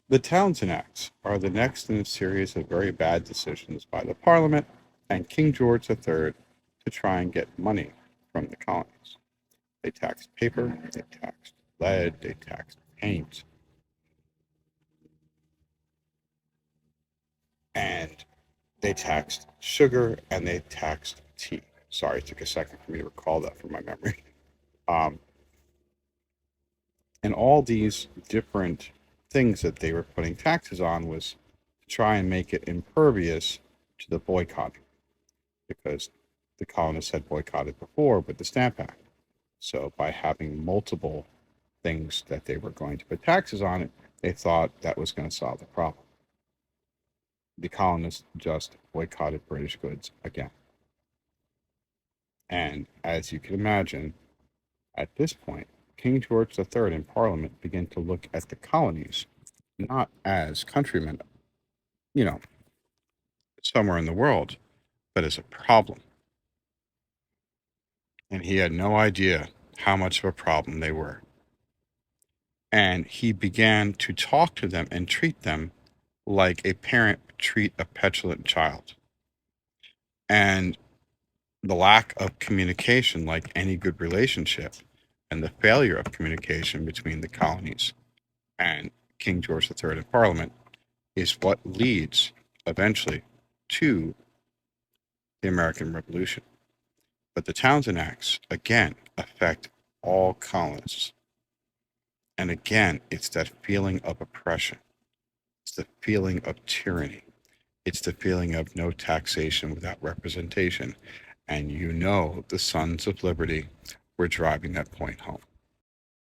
The Townshend Acts are the next in a series of very bad decisions by the Parliament and King George III to try and get money from the colonies. They taxed paper, they taxed lead, they taxed paint, and they taxed sugar, and they taxed tea. Sorry, it took a second for me to recall that from my memory. Um, and all these different things that they were putting taxes on was to try and make it impervious to the boycotting, because the colonists had boycotted before with the Stamp Act. So by having multiple things that they were going to put taxes on it, they thought that was going to solve the problem. The colonists just boycotted British goods again. And as you can imagine, at this point, King George III and Parliament began to look at the colonies not as countrymen, you know, somewhere in the world, but as a problem. And he had no idea how much of a problem they were. And he began to talk to them and treat them like a parent would treat a petulant child. And the lack of communication, like any good relationship, and the failure of communication between the colonies and King George III and Parliament is what leads eventually to the American Revolution. But the Townshend Acts, again, affect all colonists. And again, it's that feeling of oppression. It's the feeling of tyranny. It's the feeling of no taxation without representation. And you know the Sons of Liberty were driving that point home.